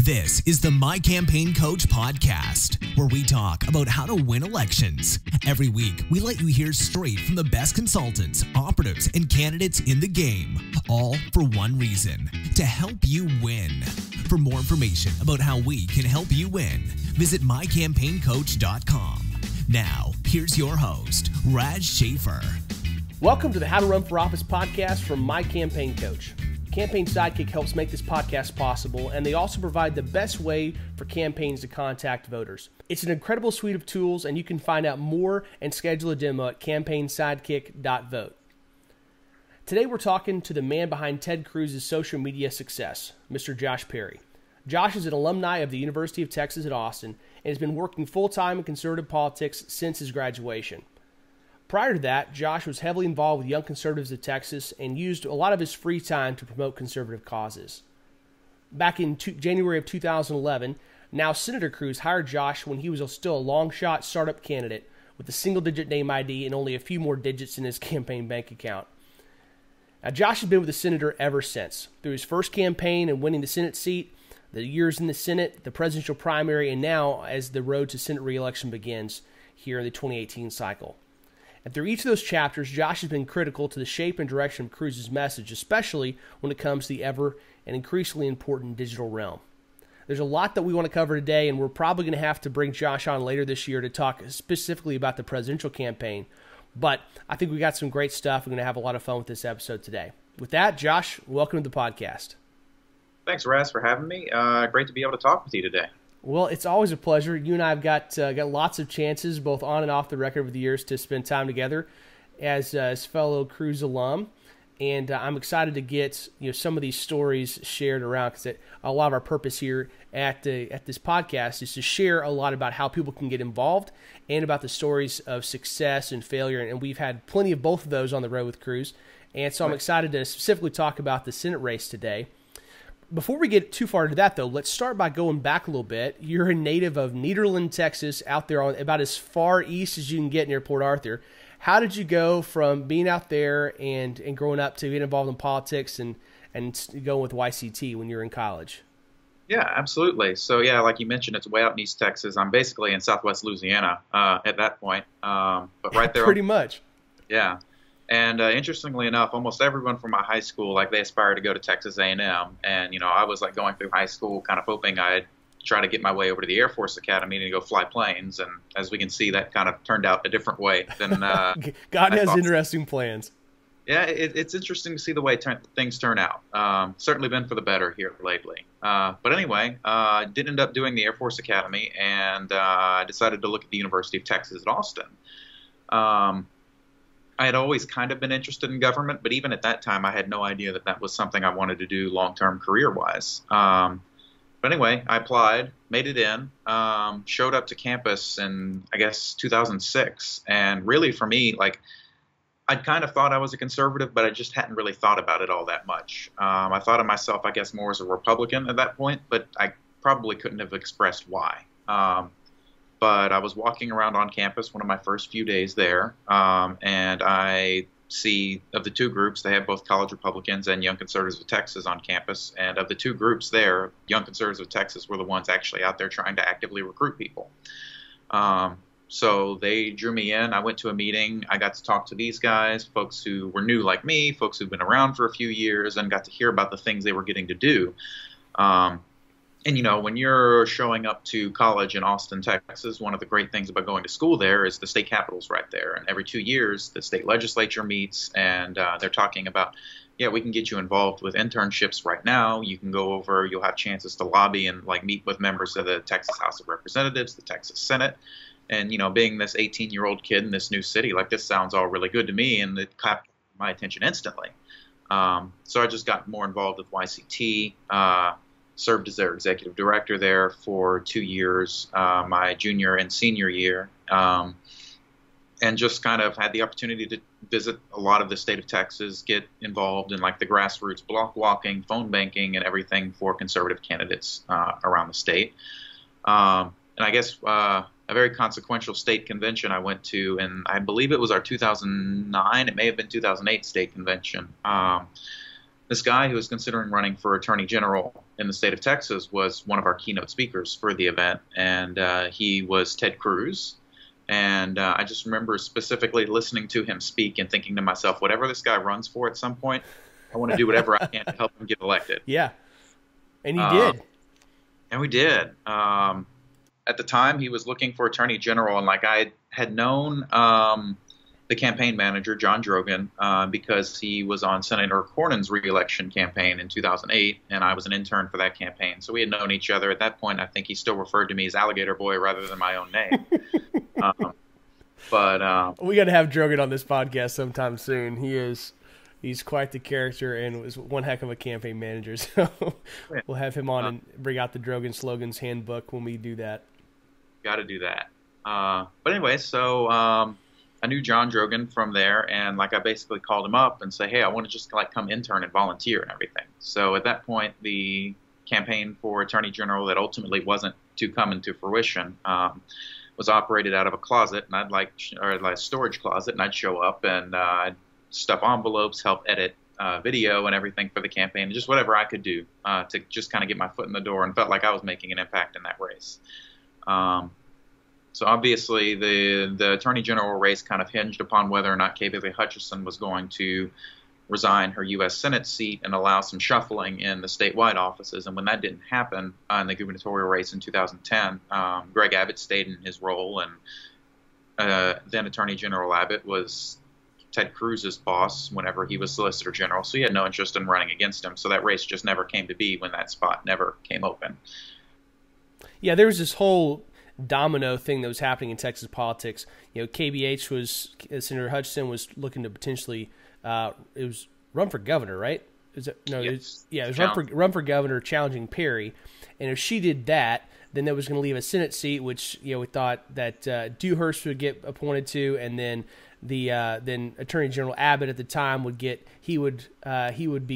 This is the My Campaign Coach podcast, where we talk about how to win elections. Every week, we let you hear straight from the best consultants, operatives, and candidates in the game, all for one reason, to help you win. For more information about how we can help you win, visit mycampaigncoach.com. Now, here's your host, Raj Schaefer. Welcome to the How to Run for Office podcast from My Campaign Coach. Campaign Sidekick helps make this podcast possible, and they also provide the best way for campaigns to contact voters. It's an incredible suite of tools, and you can find out more and schedule a demo at campaignsidekick.vote. Today we're talking to the man behind Ted Cruz's social media success, Mr. Josh Perry. Josh is an alumni of the University of Texas at Austin and has been working full-time in conservative politics since his graduation. Prior to that, Josh was heavily involved with Young Conservatives of Texas and used a lot of his free time to promote conservative causes. Back in January of 2011, now Senator Cruz hired Josh when he was still a long-shot startup candidate with a single-digit name ID and only a few more digits in his campaign bank account. Now, Josh has been with the senator ever since, through his first campaign and winning the Senate seat, the years in the Senate, the presidential primary, and now as the road to Senate re-election begins here in the 2018 cycle. And through each of those chapters, Josh has been critical to the shape and direction of Cruz's message, especially when it comes to the ever and increasingly important digital realm. There's a lot that we want to cover today, and we're probably going to have to bring Josh on later this year to talk specifically about the presidential campaign. But I think we got some great stuff. We're going to have a lot of fun with this episode today. With that, Josh, welcome to the podcast. Thanks, Raz, for having me. Great to be able to talk with you today. Well, it's always a pleasure. You and I have got lots of chances, both on and off the record over the years, to spend time together as fellow Cruz alum, and I'm excited to get some of these stories shared around, because a lot of our purpose here at this podcast is to share a lot about how people can get involved and about the stories of success and failure, and we've had plenty of both of those on the road with Cruz, and so I'm excited to specifically talk about the Senate race today. Before we get too far into that, though, let's start by going back a little bit. You're a native of Nederland, Texas, out there on about as far east as you can get near Port Arthur. How did you go from being out there and growing up to being involved in politics and going with YCT when you were in college? Yeah, absolutely. So, yeah, like you mentioned, it's way out in East Texas. I'm basically in Southwest Louisiana at that point, but right there. Pretty much. Yeah. And interestingly enough, almost everyone from my high school, they aspired to go to Texas A&M. And, I was going through high school kind of hoping I'd try to get my way over to the Air Force Academy to go fly planes. And as we can see, that kind of turned out a different way than God has interesting plans. Yeah, it's interesting to see the way things turn out. Certainly been for the better here lately. But anyway, did end up doing the Air Force Academy, and I decided to look at the University of Texas at Austin. I had always kind of been interested in government, but even at that time, I had no idea that was something I wanted to do long-term career-wise. But anyway, I applied, made it in, showed up to campus in, I guess, 2006. And really, for me, I'd kind of thought I was a conservative, but I just hadn't really thought about it all that much. I thought of myself, I guess, more as a Republican at that point, but I probably couldn't have expressed why. But I was walking around on campus one of my first few days there, and I see of the two groups, they have both College Republicans and Young Conservatives of Texas on campus. And of the two groups there, Young Conservatives of Texas were the ones actually out there trying to actively recruit people. So they drew me in. I went to a meeting. I got to talk to these guys, folks who were new like me, folks who've been around for a few years, and got to hear about the things they were getting to do. And, when you're showing up to college in Austin, Texas, one of the great things about going to school there is the state capitol's right there. And every 2 years, the state legislature meets, and they're talking about, yeah, we can get you involved with internships right now. You can go over, you'll have chances to lobby and meet with members of the Texas House of Representatives, the Texas Senate. And, being this 18-year-old kid in this new city, this sounds all really good to me, and it caught my attention instantly. So I just got more involved with YCT, served as their executive director there for 2 years, my junior and senior year, and just kind of had the opportunity to visit a lot of the state of Texas, get involved in the grassroots block walking, phone banking, and everything for conservative candidates around the state. And I guess a very consequential state convention I went to, and I believe it was our 2009, it may have been 2008 state convention. this guy who was considering running for attorney general in the state of Texas was one of our keynote speakers for the event, and he was Ted Cruz. And I just remember specifically listening to him speak and thinking to myself, whatever this guy runs for at some point, I want to do whatever I can to help him get elected. Yeah, and you did. And we did. At the time, he was looking for attorney general, and like I had known the campaign manager, John Drogan, because he was on Senator Cornyn's reelection campaign in 2008, and I was an intern for that campaign. So we had known each other. At that point, I think he still referred to me as Alligator Boy rather than my own name. But we got to have Drogan on this podcast sometime soon. He's quite the character and was one heck of a campaign manager. So we'll have him on and bring out the Drogan Slogans Handbook when we do that. Got to do that. But anyway, so I knew John Drogan from there, and like I basically called him up and say, hey, I want to just like come intern and volunteer and everything. So at that point, the campaign for attorney general that ultimately wasn't to come into fruition was operated out of a closet, and I'd a storage closet, and I'd show up and I'd stuff envelopes, help edit video and everything for the campaign, just whatever I could do to just kind of get my foot in the door, and felt like I was making an impact in that race. So obviously the attorney general race kind of hinged upon whether or not Kay Bailey Hutchison was going to resign her U.S. Senate seat and allow some shuffling in the statewide offices. And when that didn't happen in the gubernatorial race in 2010, Greg Abbott stayed in his role, and then Attorney General Abbott was Ted Cruz's boss whenever he was Solicitor General, so he had no interest in running against him. So that race just never came to be when that spot never came open. Yeah, there was this whole domino thing that was happening in Texas politics. You know, KBH was, Senator Hutchison was looking to potentially, it was run for governor, right? Is it, no, yes. It was run for governor, challenging Perry. And if she did that, then that was going to leave a Senate seat, which, you know, we thought that Dewhurst would get appointed to, and then then Attorney General Abbott at the time would be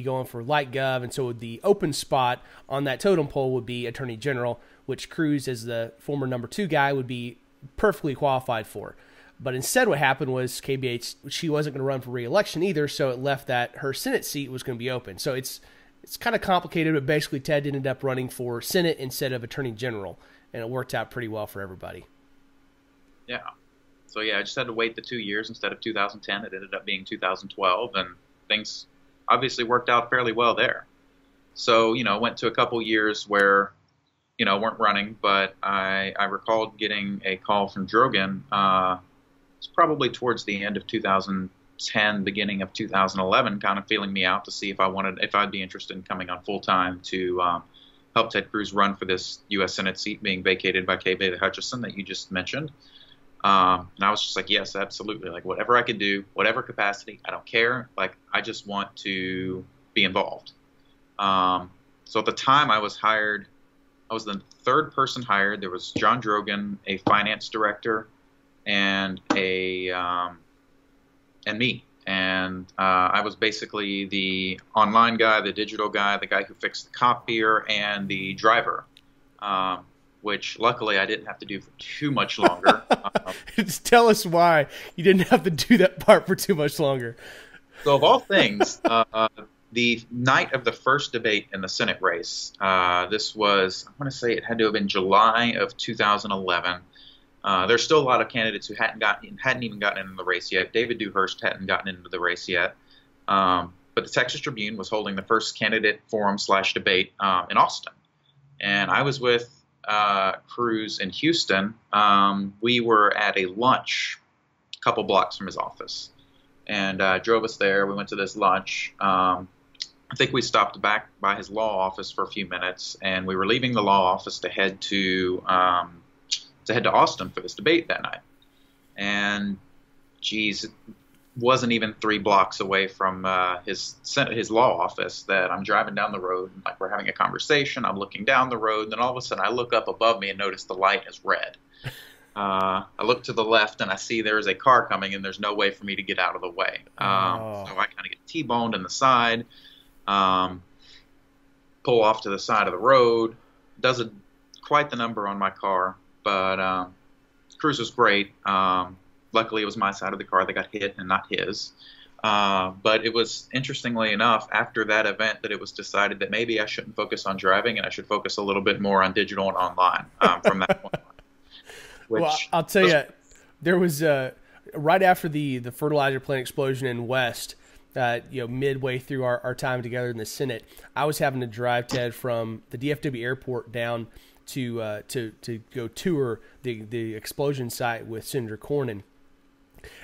going for light gov, and so the open spot on that totem pole would be Attorney General, which Cruz, as the former number 2 guy, would be perfectly qualified for. But instead what happened was KBH, she wasn't going to run for re-election either, so it left that her Senate seat was going to be open. So it's kind of complicated, but basically Ted ended up running for Senate instead of Attorney General, and it worked out pretty well for everybody. Yeah. So yeah, I just had to wait the 2 years instead of 2010. It ended up being 2012, and things obviously worked out fairly well there. So, you know, went to a couple years where, you know, weren't running, but I recalled getting a call from Drogan. It's probably towards the end of 2010, beginning of 2011, kind of feeling me out to see if I'd be interested in coming on full time to help Ted Cruz run for this U.S. Senate seat being vacated by Kay Bailey Hutchison that you just mentioned. And I was just like, yes, absolutely. Like, whatever I could do, whatever capacity, I don't care. Like, I just want to be involved. So at the time I was hired, I was the third person hired. There was John Drogan, a finance director, and and me. And I was basically the online guy, the digital guy, the guy who fixed the copier, and the driver. Which luckily I didn't have to do for too much longer. Just tell us why you didn't have to do that part for too much longer. So of all things, the night of the first debate in the Senate race, this was, I want to say it had to have been July of 2011. There's still a lot of candidates who hadn't even gotten into the race yet. David Dewhurst hadn't gotten into the race yet. But the Texas Tribune was holding the first candidate forum/debate in Austin. And I was with Cruz in Houston. We were at a lunch a couple blocks from his office, and drove us there. We went to this lunch. I think we stopped back by his law office for a few minutes, and we were leaving the law office to head to Austin for this debate that night. And geez, it wasn't even 3 blocks away from his law office that I'm driving down the road, and like we're having a conversation. I'm looking down the road, and then all of a sudden I look up above me and notice the light is red. I look to the left, and I see there is a car coming, and there's no way for me to get out of the way. So I kind of get T-boned in the side, pull off to the side of the road. Doesn't quite the number on my car, but Cruz was great. Luckily, it was my side of the car that got hit and not his. But it was, interestingly enough, after that event that it was decided that maybe I shouldn't focus on driving and I should focus a little bit more on digital and online from that point on. Well, I'll tell you, there was right after the fertilizer plant explosion in West, midway through our time together in the Senate, I was having to drive, Ted, from the DFW airport down to go tour the explosion site with Senator Cornyn.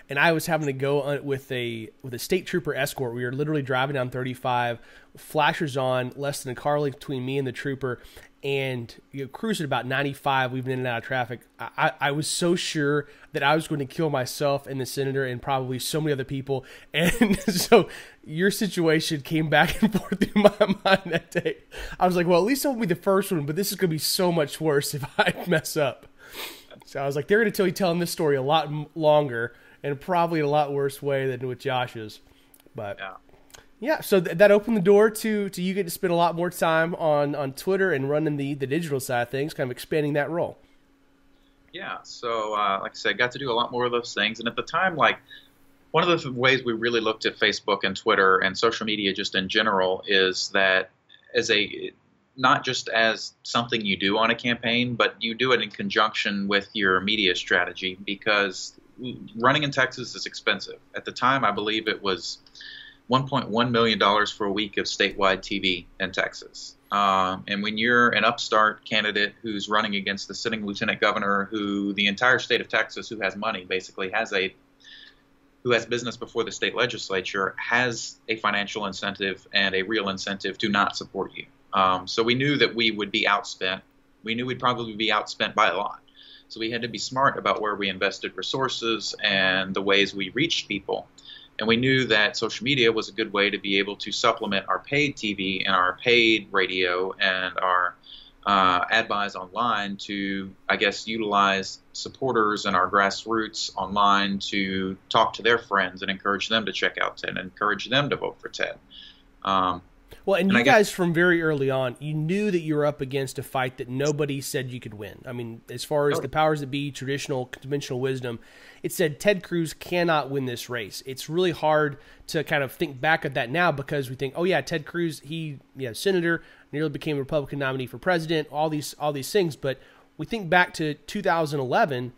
And I was having to go with a state trooper escort. We were literally driving down 35, flashers on, less than a car length between me and the trooper, and cruising about 95. We've been in and out of traffic. I was so sure that I was going to kill myself and the senator and probably so many other people. And so your situation came back and forth through my mind that day. I was like, well, at least it won't be the first one, but this is going to be so much worse if I mess up. So I was like, they're going to tell him this story a lot longer and probably in a lot worse way than with Josh's. But yeah, so that opened the door to you get to spend a lot more time on Twitter and running the digital side of things, kind of expanding that role. Yeah, so like I said, got to do a lot more of those things. And at the time, like, one of the ways we really looked at Facebook and Twitter and social media just in general is that not just as something you do on a campaign, but you do it in conjunction with your media strategy, because running in Texas is expensive. At the time, I believe it was $1.1 million for a week of statewide TV in Texas. And when you're an upstart candidate who's running against the sitting lieutenant governor, who the entire state of Texas, who has money, basically who has business before the state legislature, has a financial incentive and a real incentive to not support you. So we knew that we would be outspent. We knew we'd probably be outspent by a lot. So we had to be smart about where we invested resources and the ways we reached people. And we knew that social media was a good way to be able to supplement our paid TV and our paid radio and our ad buys online to, I guess, utilize supporters and our grassroots online to talk to their friends and encourage them to check out Ted and encourage them to vote for Ted. Well, and you guys from very early on, you knew that you were up against a fight that nobody said you could win. I mean, as far as the powers that be, traditional, conventional wisdom, it said Ted Cruz cannot win this race. It's really hard to kind of think back at that now because we think, oh yeah, Ted Cruz, senator, nearly became a Republican nominee for president, all these things. But we think back to 2011,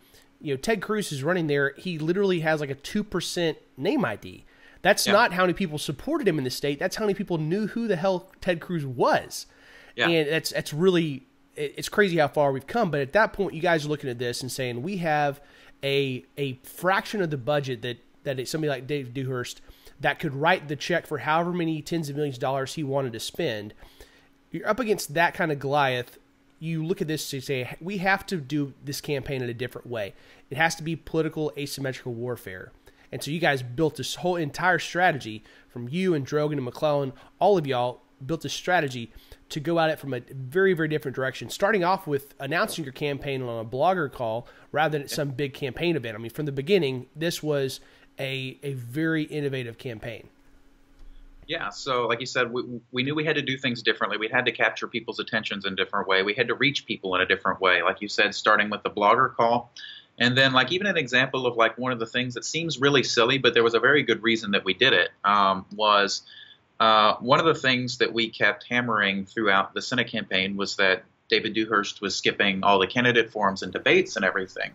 Ted Cruz is running there. He literally has like a 2% name ID. That's not how many people supported him in the state. That's how many people knew who the hell Ted Cruz was. Yeah. And it's really, it's crazy how far we've come. But at that point, you guys are looking at this and saying, we have a fraction of the budget that somebody like Dave Dewhurst that could write the check for however many tens of millions of dollars he wanted to spend. You're up against that kind of Goliath. You look at this and say, we have to do this campaign in a different way. It has to be political asymmetrical warfare. And so you guys built this whole entire strategy from you and Drogan and McClellan, all of y'all built a strategy to go at it from a very, very different direction, starting off with announcing your campaign on a blogger call rather than at some big campaign event. I mean, from the beginning, this was a very innovative campaign. Yeah, so like you said, we knew we had to do things differently. We had to capture people's attentions in a different way. We had to reach people in a different way, like you said, starting with the blogger call. And then, like, even an example of, like, one of the things that seems really silly, but there was a very good reason that we did it, was one of the things that we kept hammering throughout the Senate campaign was that David Dewhurst was skipping all the candidate forums and debates and everything.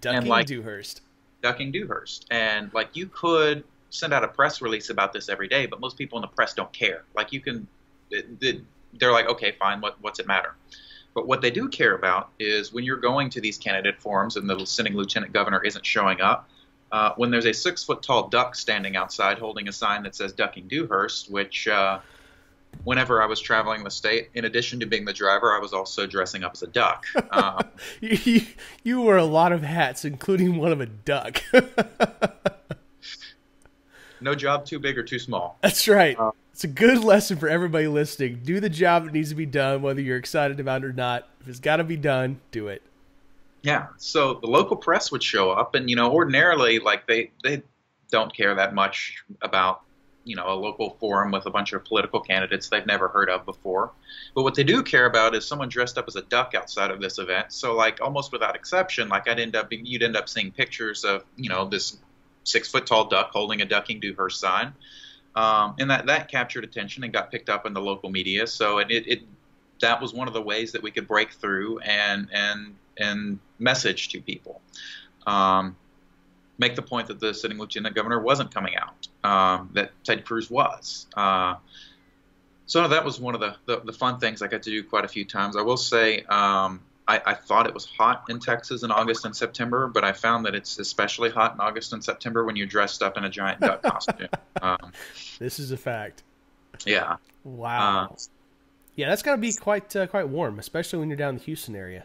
Dewhurst. Ducking Dewhurst. And, like, you could send out a press release about this every day, but most people in the press don't care. Like, they're like, okay, fine, what's it matter? But what they do care about is when you're going to these candidate forums and the sitting lieutenant governor isn't showing up, when there's a 6-foot-tall duck standing outside holding a sign that says Ducking Dewhurst, which whenever I was traveling the state, in addition to being the driver, I was also dressing up as a duck. You wore a lot of hats, including one of a duck. No job too big or too small. That's right. It's a good lesson for everybody listening. Do the job that needs to be done, whether you're excited about it or not. If it's got to be done, do it. Yeah. So the local press would show up, and ordinarily, like they don't care that much about a local forum with a bunch of political candidates they've never heard of before. But what they do care about is someone dressed up as a duck outside of this event. So, like, almost without exception, like you'd end up seeing pictures of this 6-foot-tall duck holding a ducking Dewhurst sign. And that captured attention and got picked up in the local media. So that was one of the ways that we could break through and message to people. Make the point that the sitting lieutenant governor wasn't coming out, that Ted Cruz was. So that was one of the fun things I got to do quite a few times. I will say I thought it was hot in Texas in August and September, but I found that it's especially hot in August and September when you're dressed up in a giant duck costume. This is a fact. Yeah. Wow. Yeah, that's got to be quite warm, especially when you're down in the Houston area.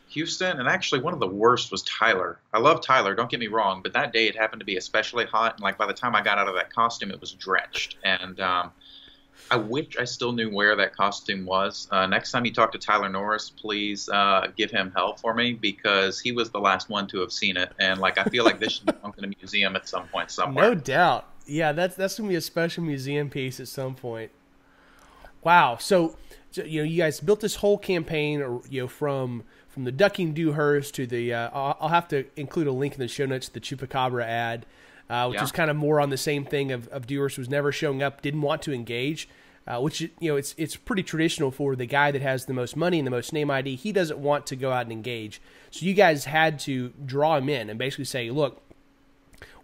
Houston, and actually one of the worst was Tyler. I love Tyler, don't get me wrong, but that day it happened to be especially hot, and like by the time I got out of that costume, it was drenched. And I wish I still knew where that costume was. Next time you talk to Tyler Norris, please give him hell for me, because he was the last one to have seen it, and like I feel like this should be hung in a museum at some point somewhere. No doubt. Yeah, that's gonna be a special museum piece at some point. Wow. So you guys built this whole campaign, from the ducking Dewhurst to the I'll have to include a link in the show notes to the Chupacabra ad, which is kind of more on the same thing of Dewhurst was never showing up, didn't want to engage, which it's pretty traditional for the guy that has the most money and the most name ID. He doesn't want to go out and engage. So you guys had to draw him in and basically say, look,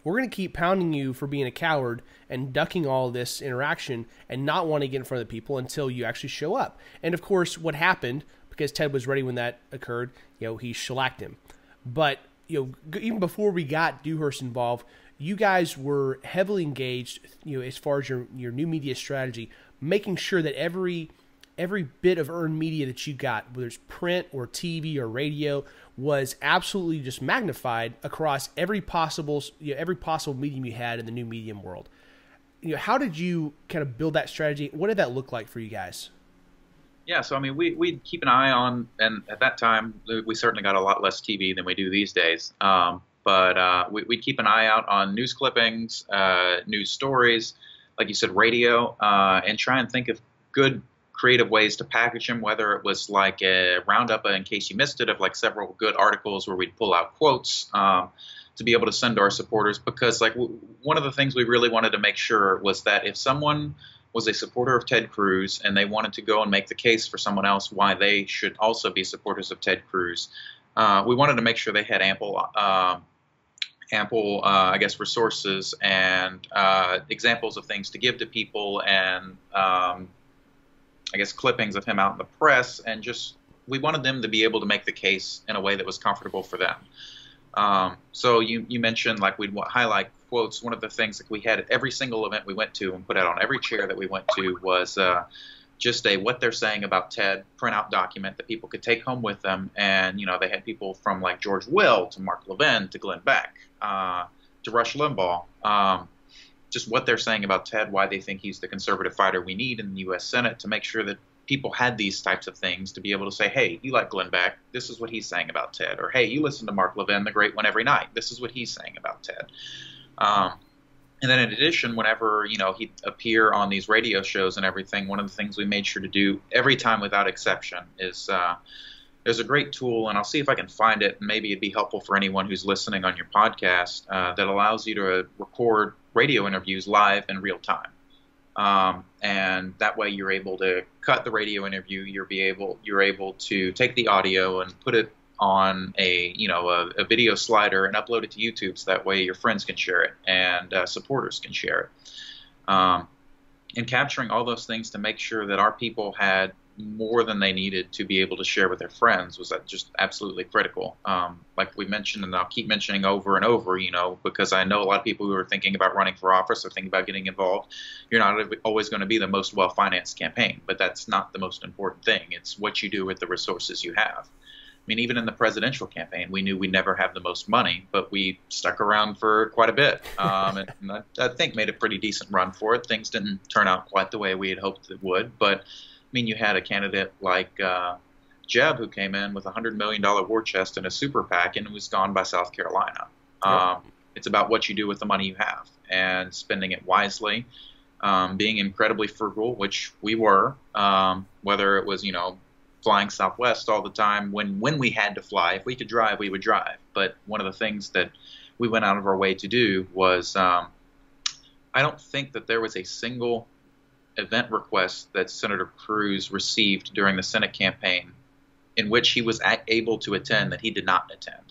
we're going to keep pounding you for being a coward and ducking all this interaction and not want to get in front of the people until you actually show up. And of course, what happened, because Ted was ready when that occurred, he shellacked him. But even before we got Dewhurst involved, you guys were heavily engaged, as far as your new media strategy, making sure that every bit of earned media that you got, whether it's print or TV or radio, was absolutely just magnified across every possible medium you had in the new medium world. How did you kind of build that strategy? What did that look like for you guys? Yeah, so I mean, we'd keep an eye on, and at that time, we certainly got a lot less TV than we do these days. But we'd keep an eye out on news clippings, news stories, like you said, radio, and try and think of good creative ways to package them, whether it was like a roundup, in case you missed it, of like several good articles where we'd pull out quotes to be able to send to our supporters. Because like one of the things we really wanted to make sure was that if someone was a supporter of Ted Cruz and they wanted to go and make the case for someone else why they should also be supporters of Ted Cruz, we wanted to make sure they had ample I guess, resources and examples of things to give to people, and I guess clippings of him out in the press, and just we wanted them to be able to make the case in a way that was comfortable for them. So you mentioned like we'd highlight quotes. One of the things that we had at every single event we went to and put out on every chair that we went to was just a what they're saying about Ted printout document that people could take home with them. And, they had people from like George Will to Mark Levin to Glenn Beck to Rush Limbaugh. Just what they're saying about Ted, why they think he's the conservative fighter we need in the U.S. Senate, to make sure that people had these types of things to be able to say, hey, you like Glenn Beck, this is what he's saying about Ted. Or, hey, you listen to Mark Levin, the great one, every night, this is what he's saying about Ted. And then in addition, whenever, he'd appear on these radio shows and everything, one of the things we made sure to do every time without exception is there's a great tool, and I'll see if I can find it, and maybe it'd be helpful for anyone who's listening on your podcast, that allows you to record radio interviews live in real time. And that way you're able to cut the radio interview, you're able to take the audio and put it on a video slider and upload it to YouTube, so that way your friends can share it and supporters can share it. And capturing all those things to make sure that our people had more than they needed to be able to share with their friends was just absolutely critical. Like we mentioned, and I'll keep mentioning over and over, because I know a lot of people who are thinking about running for office or thinking about getting involved, you're not always going to be the most well-financed campaign, but that's not the most important thing. It's what you do with the resources you have. I mean, even in the presidential campaign, we knew we'd never have the most money, but we stuck around for quite a bit. And I think made a pretty decent run for it. Things didn't turn out quite the way we had hoped it would. But, I mean, you had a candidate like Jeb who came in with a $100 million war chest and a super PAC and was gone by South Carolina. Yep. It's about what you do with the money you have and spending it wisely, being incredibly frugal, which we were, whether it was, flying Southwest all the time when we had to fly. If we could drive, we would drive. But one of the things that we went out of our way to do was I don't think that there was a single event request that Senator Cruz received during the Senate campaign in which he was able to attend that he did not attend.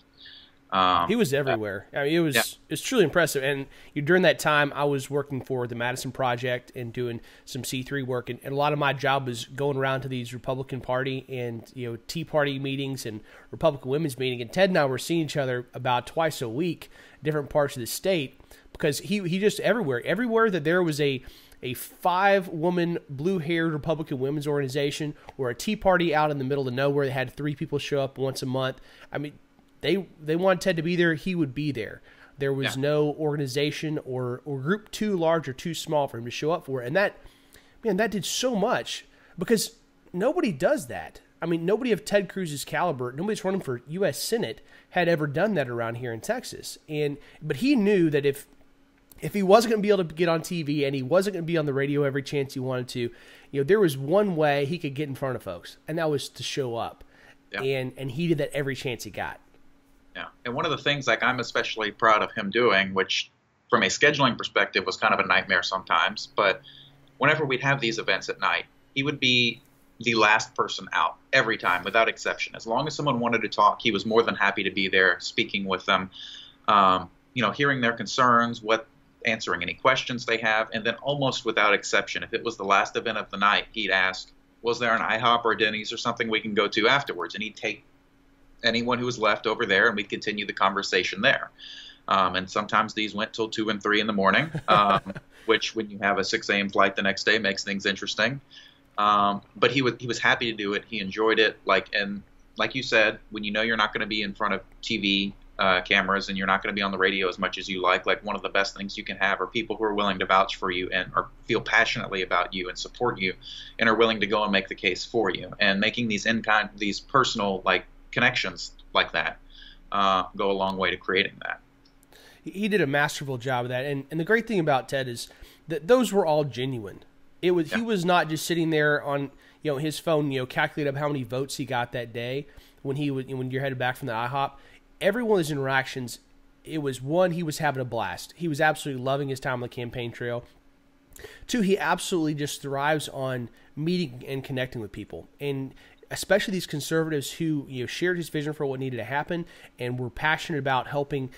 He was everywhere. I mean, it's truly impressive. And during that time, I was working for the Madison Project and doing some C3 work, and a lot of my job was going around to these Republican Party and Tea Party meetings and Republican Women's meeting. And Ted and I were seeing each other about twice a week, different parts of the state, because he just everywhere that there was a 5-woman blue-haired Republican women's organization or a Tea Party out in the middle of nowhere that had 3 people show up once a month. I mean, they wanted Ted to be there. He would be there. There was no organization or group too large or too small for him to show up for. And that did so much because nobody does that. I mean, nobody of Ted Cruz's caliber, nobody's running for U.S. Senate had ever done that around here in Texas. But he knew that if he wasn't going to be able to get on TV and he wasn't going to be on the radio every chance he wanted to, there was one way he could get in front of folks, and that was to show up. Yeah. And he did that every chance he got. Yeah, and one of the things like I'm especially proud of him doing, which from a scheduling perspective was kind of a nightmare sometimes, but whenever we'd have these events at night, he would be the last person out every time without exception. As long as someone wanted to talk, he was more than happy to be there speaking with them, hearing their concerns, answering any questions they have, and then almost without exception, if it was the last event of the night, he'd ask, was there an IHOP or a Denny's or something we can go to afterwards? And he'd take anyone who was left over there, and we'd continue the conversation there. And sometimes these went till 2 and 3 in the morning, which when you have a 6 a.m. flight the next day makes things interesting. But he was happy to do it. He enjoyed it. And like you said, when you're not going to be in front of TV cameras and you're not going to be on the radio as much as you like one of the best things you can have are people who are willing to vouch for you and or feel passionately about you and support you and are willing to go and make the case for you. And making these personal connections like that go a long way to creating that. He did a masterful job of that. And the great thing about Ted is that those were all genuine. He was not just sitting there on his phone, calculate up how many votes he got that day when you're headed back from the IHOP. Every one of his interactions, it was one, he was having a blast. He was absolutely loving his time on the campaign trail. 2, he absolutely just thrives on meeting and connecting with people. And especially these conservatives who shared his vision for what needed to happen and were passionate about helping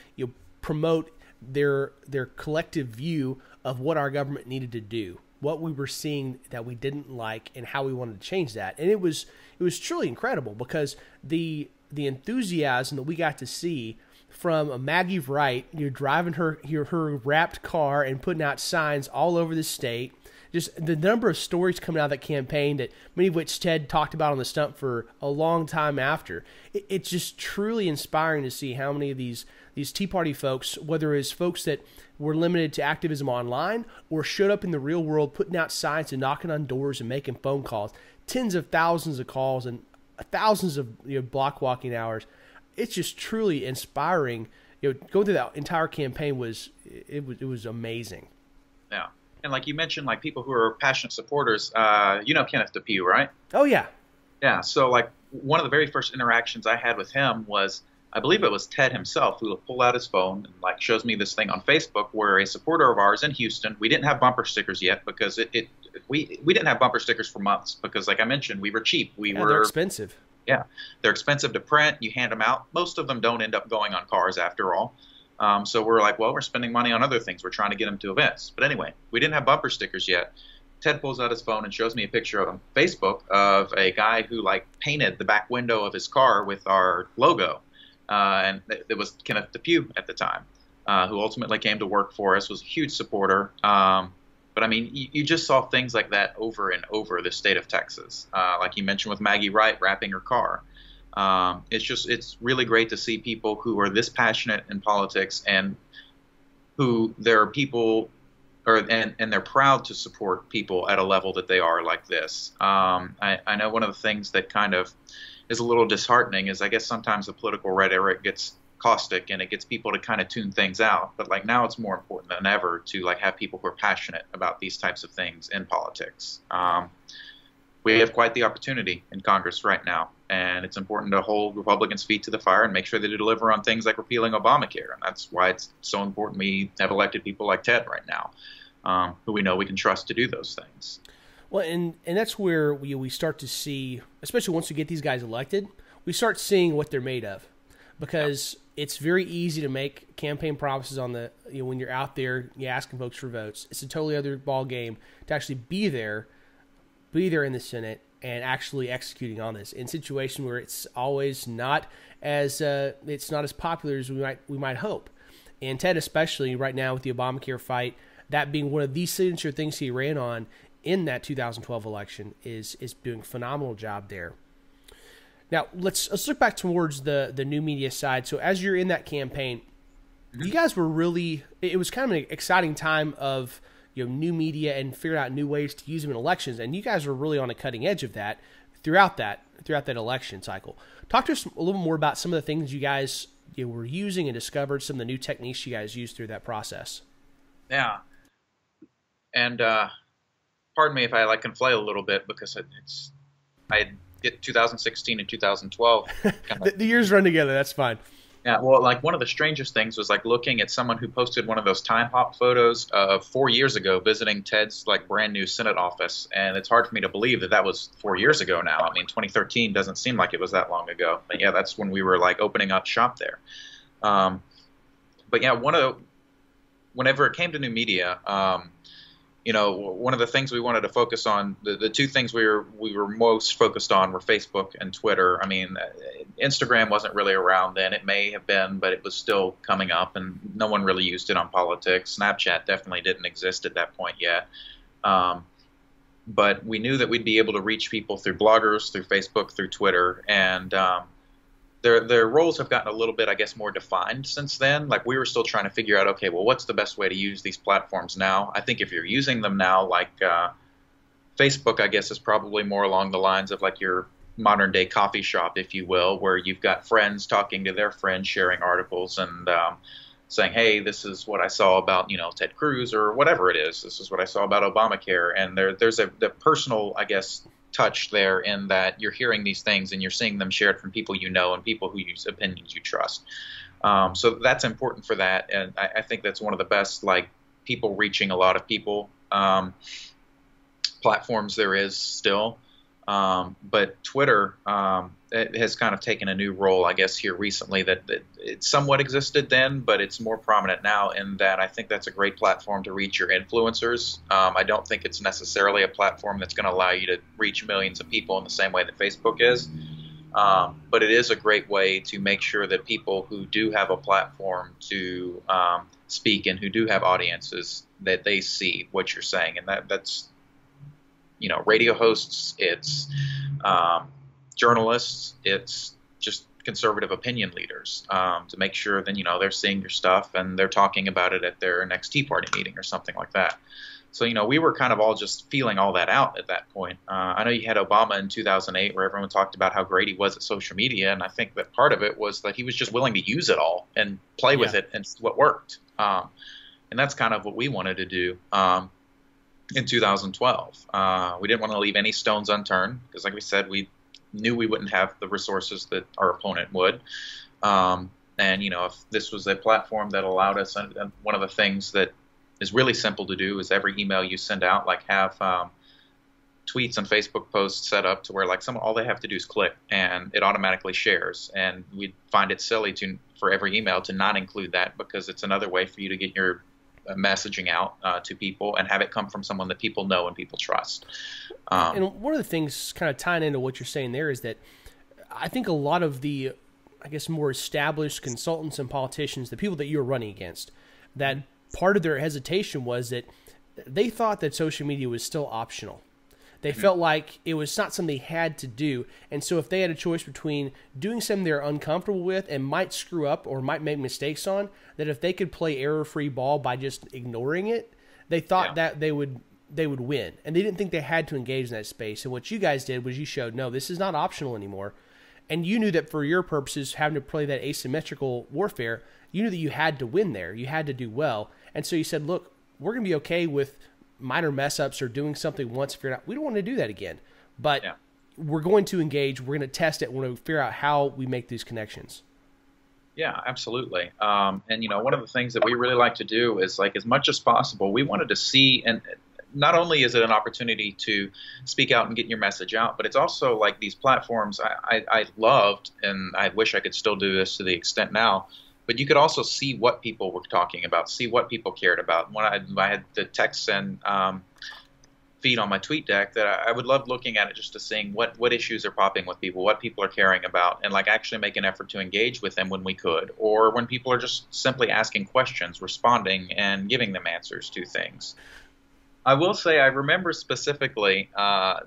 promote their collective view of what our government needed to do, what we were seeing that we didn't like, and how we wanted to change that. And it was truly incredible because the enthusiasm that we got to see from Maggie Wright, driving her wrapped car and putting out signs all over the state. Just the number of stories coming out of that campaign, that many of which Ted talked about on the stump for a long time after. It's just truly inspiring to see how many of these Tea Party folks, whether it's folks that were limited to activism online or showed up in the real world putting out signs and knocking on doors and making phone calls, tens of thousands of calls and thousands of block walking hours. It's just truly inspiring. Going through that entire campaign was amazing. Yeah. And like you mentioned, people who are passionate supporters, Kenneth DePew, right? Oh, yeah. Yeah. So one of the very first interactions I had with him was, I believe it was Ted himself who pulled out his phone and shows me this thing on Facebook where a supporter of ours in Houston, we didn't have bumper stickers yet because we didn't have bumper stickers for months because, like I mentioned, we were cheap. They're expensive. Yeah. They're expensive to print. You hand them out. Most of them don't end up going on cars after all. So we're we're spending money on other things. We're trying to get them to events. But anyway, we didn't have bumper stickers yet. Ted pulls out his phone and shows me a picture on Facebook of a guy who painted the back window of his car with our logo. And it was Kenneth DePew at the time, who ultimately came to work for us, was a huge supporter. But I mean, you just saw things like that over and over the state of Texas. Like you mentioned with Maggie Wright wrapping her car. It's really great to see people who are this passionate in politics and who there are people and they're proud to support people at a level that they are like this. I know one of the things that kind of is a little disheartening is I guess sometimes the political rhetoric gets caustic and it gets people to kind of tune things out. But now it's more important than ever to have people who are passionate about these types of things in politics. We have quite the opportunity in Congress right now. And it's important to hold Republicans' feet to the fire and make sure they deliver on things like repealing Obamacare. And that's why it's so important we have elected people like Ted right now, who we know we can trust to do those things. Well, and that's where we start to see, especially once we get these guys elected, we start seeing what they're made of. Because it's very easy to make campaign promises on the when you're out there, you're asking folks for votes. It's a totally other ball game to actually be there in the Senate and actually executing on this in a situation where it's always not as popular as we might hope. And Ted, especially right now with the Obamacare fight, that being one of the signature things he ran on in that 2012 election, is doing a phenomenal job there. Now, let's look back towards the new media side. So as you're in that campaign, you guys were really – it was kind of an exciting time of new media and figuring out new ways to use them in elections. And you guys were really on the cutting edge of that throughout that election cycle. Talk to us a little more about some of the things you guys were using and discovered, some of the new techniques you guys used through that process. Yeah. And pardon me if I conflate a little bit, because I get 2016 and 2012. The years run together. That's fine. Yeah, well, one of the strangest things was looking at someone who posted one of those time hop photos of 4 years ago visiting Ted's brand new Senate office, and it's hard for me to believe that was 4 years ago now. I mean, 2013 doesn't seem like it was that long ago, but yeah, that's when we were opening up shop there. But yeah, whenever it came to new media, one of the things we wanted to focus on, the two things we were most focused on were Facebook and Twitter. I mean, Instagram wasn't really around then. It may have been, but it was still coming up, and no one really used it on politics. Snapchat definitely didn't exist at that point yet. But we knew that we'd be able to reach people through bloggers, through Facebook, through Twitter, and their roles have gotten a little bit, I guess, more defined since then. We were still trying to figure out, okay, well, what's the best way to use these platforms now? I think if you're using them now, Facebook, I guess, is probably more along the lines of your modern day coffee shop, if you will, where you've got friends talking to their friends, sharing articles and saying, hey, this is what I saw about, Ted Cruz or whatever it is. This is what I saw about Obamacare. And there's the personal, I guess, touch there in that you're hearing these things and you're seeing them shared from people you know and people who use opinions you trust. So that's important for that. And I think that's one of the best, people reaching a lot of people platforms there is still. But Twitter it has kind of taken a new role, I guess, here recently that it somewhat existed then, but it's more prominent now in that I think that's a great platform to reach your influencers. I don't think it's necessarily a platform that's going to allow you to reach millions of people in the same way that Facebook is. But it is a great way to make sure that people who do have a platform to speak and who do have audiences, that they see what you're saying. And that's radio hosts, it's journalists, it's just conservative opinion leaders to make sure that, they're seeing your stuff and they're talking about it at their next Tea Party meeting or something like that. So, we were kind of all just feeling all that out at that point. I know you had Obama in 2008 where everyone talked about how great he was at social media, and I think that part of it was that he was just willing to use it all and play with it and see what worked. And that's kind of what we wanted to do. In 2012, we didn't want to leave any stones unturned because, like we said, we knew we wouldn't have the resources that our opponent would. And, if this was a platform that allowed us, and one of the things that is really simple to do is every email you send out, have tweets and Facebook posts set up to where all they have to do is click and it automatically shares. And we'd find it silly for every email to not include that because it's another way for you to get your messaging out to people and have it come from someone that people know and people trust. And one of the things kind of tying into what you're saying there is that I think a lot of the, I guess, more established consultants and politicians, the people that you're running against, that part of their hesitation was that they thought that social media was still optional. They felt like it was not something they had to do. And so if they had a choice between doing something they're uncomfortable with and might screw up or might make mistakes on, that if they could play error-free ball by just ignoring it, they thought that they would win. And they didn't think they had to engage in that space. And what you guys did was you showed, no, this is not optional anymore. And you knew that for your purposes, having to play that asymmetrical warfare, you knew that you had to win there. You had to do well. And so you said, look, we're going to be okay with minor mess ups or doing something once figured out. We don't want to do that again. But we're going to engage. We're going to test it. We're going to figure out how we make these connections. Yeah, absolutely. And one of the things that we really like to do is, like, as much as possible, we wanted to see, and not only is it an opportunity to speak out and get your message out, but it's also like these platforms I loved, and I wish I could still do this to the extent now. But you could also see what people were talking about, see what people cared about. When I had the text and feed on my tweet deck, that I would love looking at it just to seeing what issues are popping with people, what people are caring about, and like actually make an effort to engage with them when we could, or when people are just simply asking questions, responding and giving them answers to things. I will say I remember specifically,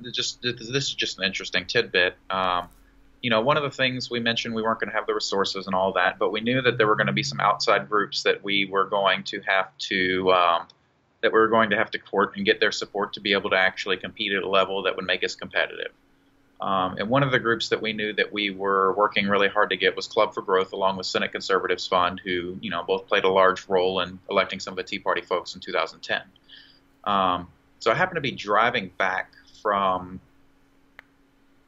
this is just an interesting tidbit. One of the things we mentioned, we weren't going to have the resources and all that, but we knew that there were going to be some outside groups that we were going to have to court and get their support to be able to actually compete at a level that would make us competitive. And one of the groups that we knew that we were working really hard to get was Club for Growth, along with Senate Conservatives Fund, who both played a large role in electing some of the Tea Party folks in 2010. So I happened to be driving back from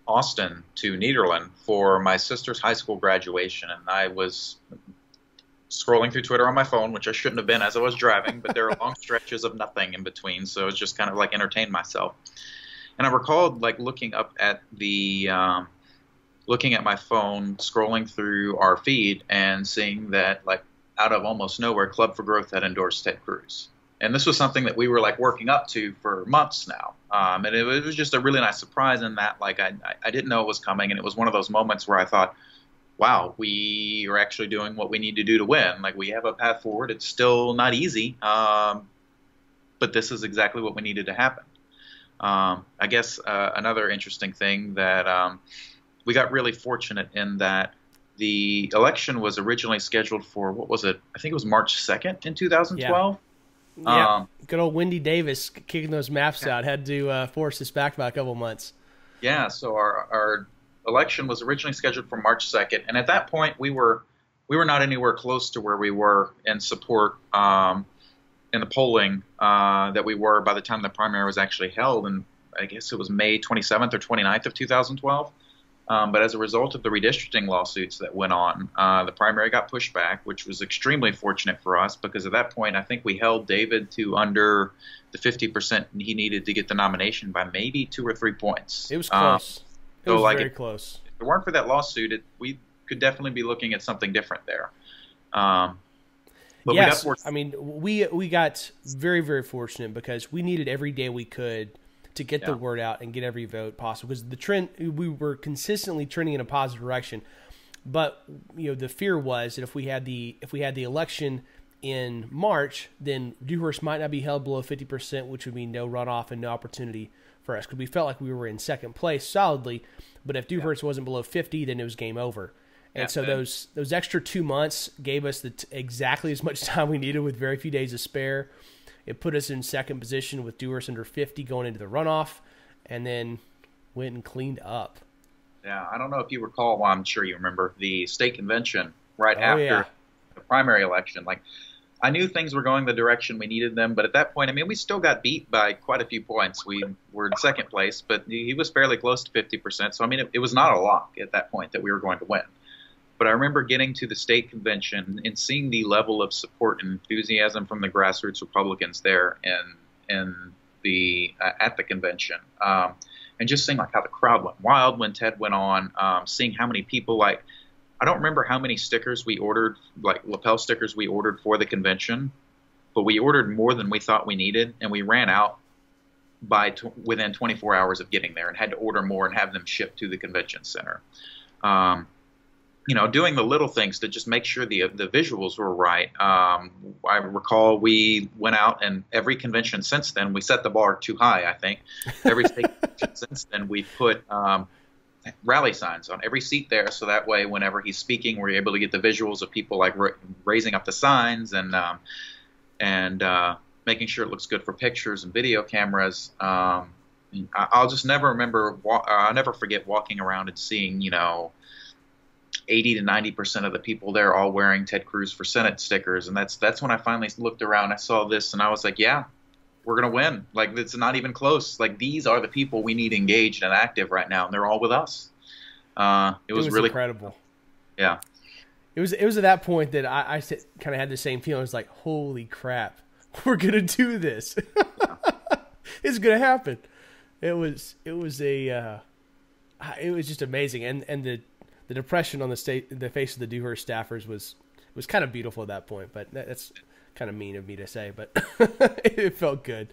Austin to Nederland for my sister's high school graduation, and I was scrolling through Twitter on my phone, which I shouldn't have been as I was driving, but there are long stretches of nothing in between, so it's just kind of like entertained myself. And I recalled like looking at my phone, scrolling through our feed, and seeing that like out of almost nowhere, Club for Growth had endorsed Ted Cruz. And this was something that we were like working up to for months now. And it was just a really nice surprise in that like I didn't know it was coming, and it was one of those moments where I thought, wow, we are actually doing what we need to do to win. Like, we have a path forward. It's still not easy, but this is exactly what we needed to happen. I guess another interesting thing that we got really fortunate in that the election was originally scheduled for, what was it? I think it was March 2nd in 2012. Yeah, good old Wendy Davis kicking those maps out had to force us back by a couple months. Yeah, so our election was originally scheduled for March 2nd, and at that point we were not anywhere close to where we were in support in the polling that we were by the time the primary was actually held, and I guess it was May 27th or 29th of 2012. But as a result of the redistricting lawsuits that went on, the primary got pushed back, which was extremely fortunate for us because at that point I think we held David to under the 50% he needed to get the nomination by maybe 2 or 3 points. It was close. It was very close. If it weren't for that lawsuit, we could definitely be looking at something different there. But yes, I mean, we got very, very fortunate because we needed every day we could to get the word out and get every vote possible. Because the trend, we were consistently trending in a positive direction. But the fear was that if we had the election in March, then Dewhurst might not be held below 50%, which would mean no runoff and no opportunity for us. Because we felt like we were in second place solidly, but if Dewhurst wasn't below 50, then it was game over. And so those extra 2 months gave us exactly as much time we needed with very few days to spare. It put us in second position with Dewhurst under 50 going into the runoff, and then went and cleaned up. Yeah, I don't know if you recall, well, I'm sure you remember, the state convention right after the primary election. Like, I knew things were going the direction we needed them, but at that point, I mean, we still got beat by quite a few points. We were in second place, but he was fairly close to 50%. So, I mean, it was not a lock at that point that we were going to win. But I remember getting to the state convention and seeing the level of support and enthusiasm from the grassroots Republicans there at the convention, and just seeing like how the crowd went wild when Ted went on. Seeing how many people, like, I don't remember how many stickers we ordered, like lapel stickers we ordered for the convention, but we ordered more than we thought we needed, and we ran out within 24 hours of getting there and had to order more and have them shipped to the convention center. Doing the little things to just make sure the visuals were right. I recall we went out, and every convention since then, we set the bar too high, I think. Every state convention since then, we put rally signs on every seat there, so that way whenever he's speaking, we're able to get the visuals of people like raising up the signs and making sure it looks good for pictures and video cameras. I'll just I'll never forget walking around and seeing, 80 to 90% of the people there all wearing Ted Cruz for Senate stickers. And that's when I finally looked around, I saw this, and I was like, yeah, we're going to win. Like, it's not even close. Like, these are the people we need engaged and active right now, and they're all with us. It was really incredible. Yeah. It was at that point that I kind of had the same feeling. It's like, holy crap, we're going to do this. It's going to happen. It was just amazing. And the depression on the face of the Dewhurst staffers was kind of beautiful at that point, but that's kind of mean of me to say, but it felt good.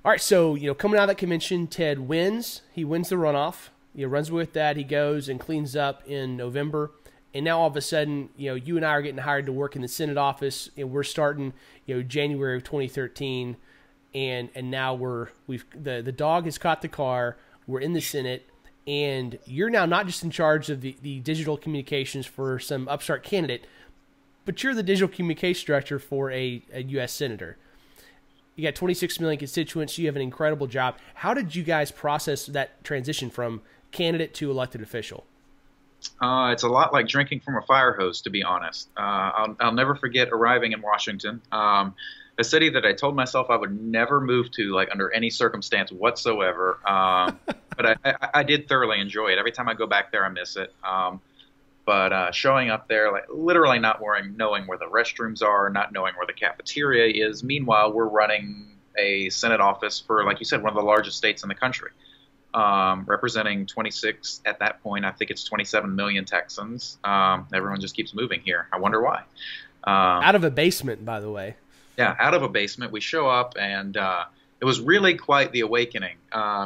All right, so coming out of that convention, Ted wins. He wins the runoff. Runs with that. He goes and cleans up in November, and now all of a sudden, you and I are getting hired to work in the Senate office, and we're starting, January of 2013, and now the dog has caught the car. We're in the Senate. And you're now not just in charge of the digital communications for some upstart candidate, but you're the digital communications director for a U.S. senator. You got 26 million constituents. You have an incredible job. How did you guys process that transition from candidate to elected official? It's a lot like drinking from a fire hose, to be honest. I'll never forget arriving in Washington, a city that I told myself I would never move to, like, under any circumstance whatsoever. But I did thoroughly enjoy it. Every time I go back there, I miss it. But showing up there, like, literally not knowing where the restrooms are, not knowing where the cafeteria is. Meanwhile, we're running a Senate office for, like you said, one of the largest states in the country, representing 26, at that point, I think it's 27 million Texans. Everyone just keeps moving here. I wonder why. Out of a basement, by the way. Yeah, out of a basement. We show up, and it was really quite the awakening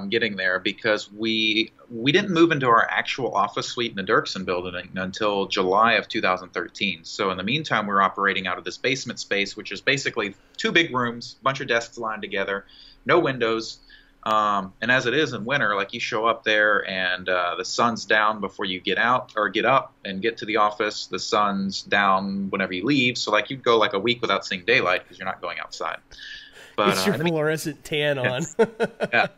getting there, because we didn't move into our actual office suite in the Dirksen building until July of 2013. So in the meantime, we're operating out of this basement space, which is basically 2 big rooms, a bunch of desks lined together, no windows. And as it is in winter, like, you show up there and the sun's down before you get out or get up and get to the office. The sun's down whenever you leave. So, like, you'd go like a week without seeing daylight because you're not going outside. But it's your fluorescent tan on. Yeah,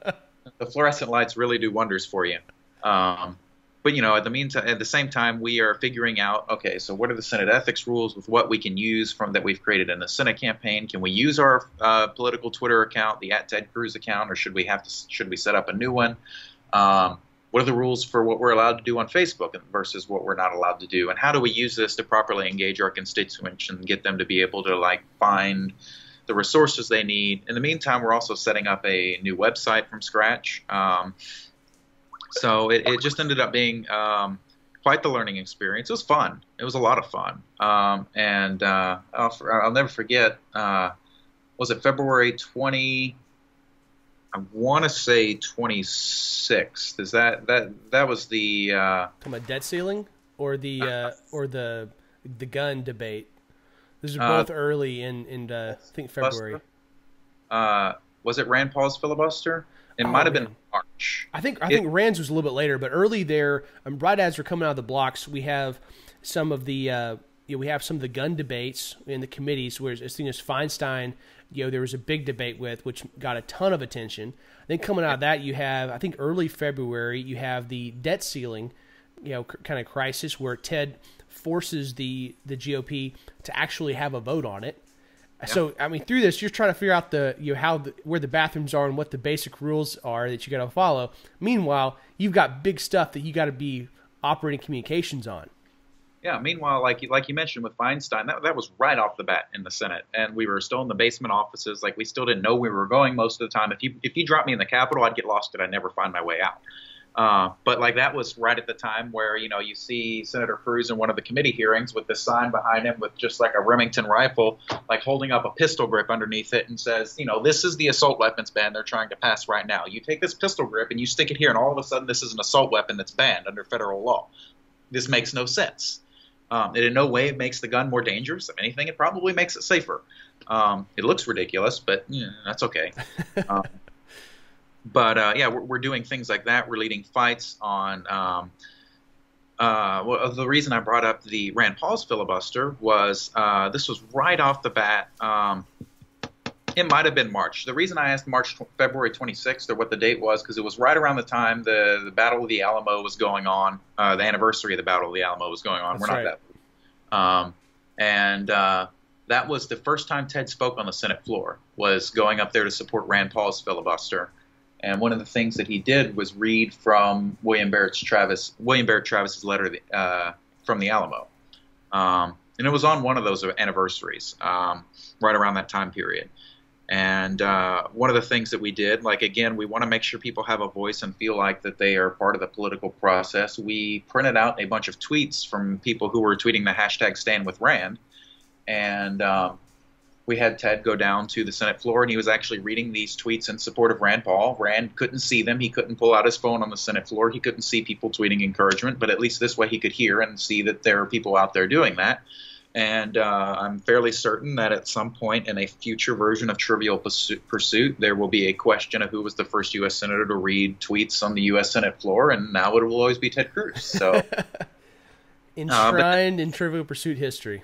the fluorescent lights really do wonders for you. But at the same time, we are figuring out, okay, so what are the Senate ethics rules with what we can use from that we've created in the Senate campaign? Can we use our political Twitter account, the @Ted Cruz account, or should we set up a new one? What are the rules for what we're allowed to do on Facebook versus what we're not allowed to do? And how do we use this to properly engage our constituents and get them to be able to, like, find the resources they need? In the meantime, we're also setting up a new website from scratch. So it just ended up being quite the learning experience. It was fun. It was a lot of fun. And I'll never forget, was it February 20? I want to say 26th. Is that was the talking about debt ceiling or the gun debate? These are both early in I think February. Was it Rand Paul's filibuster? It might have been March. I think Rand's was a little bit later, but early there, right as we're coming out of the blocks, we have some of the gun debates in the committees. Where as soon as Feinstein, there was a big debate which got a ton of attention. Then coming out of that, you have, I think early February, you have the debt ceiling, kind of crisis where Ted forces the GOP to actually have a vote on it. Yeah. So, I mean, through this, you're trying to figure out where the bathrooms are and what the basic rules are that you got to follow. Meanwhile, you've got big stuff that you got to be operating communications on. Yeah. Meanwhile, like you mentioned with Feinstein, that was right off the bat in the Senate, and we were still in the basement offices. Like, we still didn't know where we were going most of the time. If you dropped me in the Capitol, I'd get lost and I'd never find my way out. But like, that was right at the time where, you see Senator Cruz in one of the committee hearings with this sign behind him with just like a Remington rifle, like holding up a pistol grip underneath it, and says, this is the assault weapons ban they're trying to pass right now. You take this pistol grip and you stick it here, and all of a sudden this is an assault weapon that's banned under federal law. This makes no sense. It in no way makes the gun more dangerous. If anything, it probably makes it safer. It looks ridiculous, but that's okay. But we're doing things like that. We're leading fights on. The reason I brought up the Rand Paul's filibuster was this was right off the bat. It might have been March. The reason I asked February 26th or what the date was, because it was right around the time the Battle of the Alamo was going on. The anniversary of the Battle of the Alamo was going on. That's we're not right. that. that was the first time Ted spoke on the Senate floor, was going up there to support Rand Paul's filibuster. And one of the things that he did was read from William Barrett Travis's letter from the Alamo. And it was on one of those anniversaries, right around that time period. And one of the things that we did, like, again, we want to make sure people have a voice and feel like that they are part of the political process. We printed out a bunch of tweets from people who were tweeting the hashtag #StandWithRand. And we had Ted go down to the Senate floor, and he was actually reading these tweets in support of Rand Paul. Rand couldn't see them. He couldn't pull out his phone on the Senate floor. He couldn't see people tweeting encouragement, but at least this way he could hear and see that there are people out there doing that. And I'm fairly certain that at some point in a future version of Trivial Pursuit, there will be a question of who was the first U.S. Senator to read tweets on the U.S. Senate floor, and now it will always be Ted Cruz. So enshrined in Trivial Pursuit history.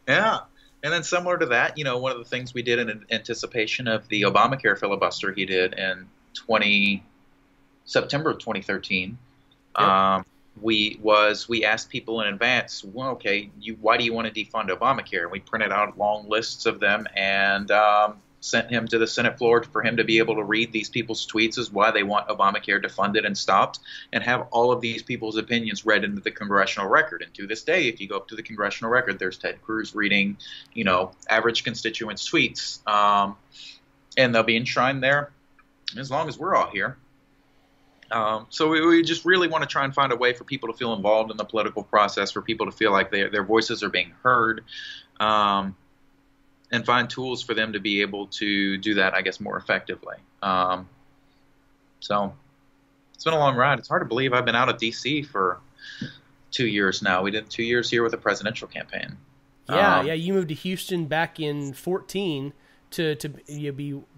Yeah. And then similar to that, one of the things we did in anticipation of the Obamacare filibuster he did in September of 2013, yep. We asked people in advance, well, okay, why do you want to defund Obamacare? And we printed out long lists of them and sent him to the Senate floor for him to be able to read these people's tweets as why they want Obamacare defunded and stopped, and have all of these people's opinions read into the congressional record. And to this day, if you go up to the congressional record, there's Ted Cruz reading, average constituents' tweets, and they'll be enshrined there as long as we're all here. So we just really want to try and find a way for people to feel involved in the political process, for people to feel like their voices are being heard, and find tools for them to be able to do that, I guess, more effectively. So it's been a long ride. It's hard to believe I've been out of D.C. for 2 years now. We did 2 years here with a presidential campaign. Yeah, you moved to Houston back in 2014 to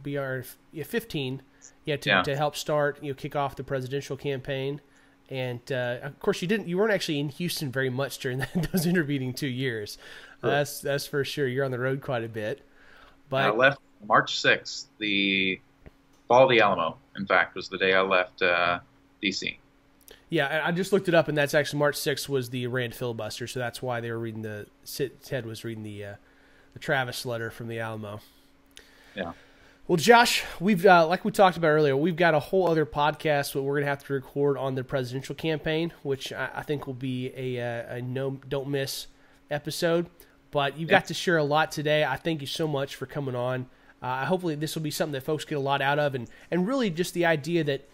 be our 15. To help start, kick off the presidential campaign. And of course, you weren't actually in Houston very much during those intervening 2 years. Sure. That's for sure. You're on the road quite a bit. But I left March 6th, the fall of the Alamo. In fact, was the day I left D.C. Yeah, I just looked it up, and that's actually March 6th was the Rand filibuster, so that's why they were reading Ted was reading the Travis letter from the Alamo. Yeah. Well, Josh, we've like we talked about earlier, we've got a whole other podcast that we're going to have to record on the presidential campaign, which I think will be a don't miss episode. But you've got to share a lot today. I thank you so much for coming on. Hopefully this will be something that folks get a lot out of, and really just the idea that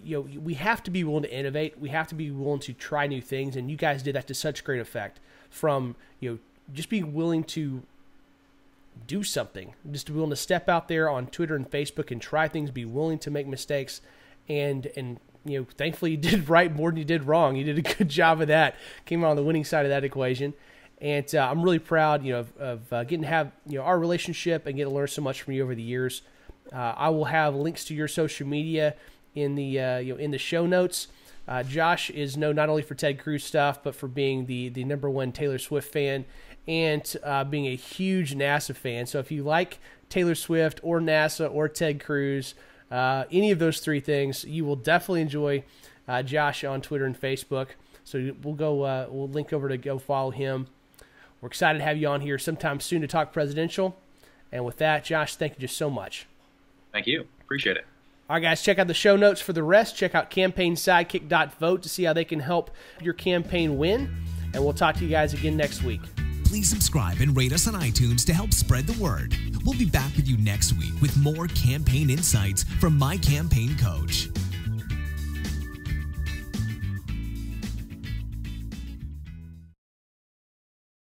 we have to be willing to innovate. We have to be willing to try new things, and you guys did that to such great effect. From just being willing to do something, just to be willing to step out there on Twitter and Facebook and try things, be willing to make mistakes, and thankfully you did right more than you did wrong. You did a good job of that. Came out on the winning side of that equation, and I'm really proud, of getting to have our relationship and get to learn so much from you over the years. I will have links to your social media in the in the show notes. Josh is known not only for Ted Cruz stuff, but for being the #1 Taylor Swift fan, and being a huge NASA fan. So if you like Taylor Swift or NASA or Ted Cruz, any of those three things, you will definitely enjoy Josh on Twitter and Facebook. So we'll link over to go follow him. We're excited to have you on here sometime soon to talk presidential. And with that, Josh, thank you just so much. Thank you. Appreciate it. All right, guys, check out the show notes for the rest. Check out campaignsidekick.vote to see how they can help your campaign win. And we'll talk to you guys again next week. Please subscribe and rate us on iTunes to help spread the word. We'll be back with you next week with more campaign insights from My Campaign Coach.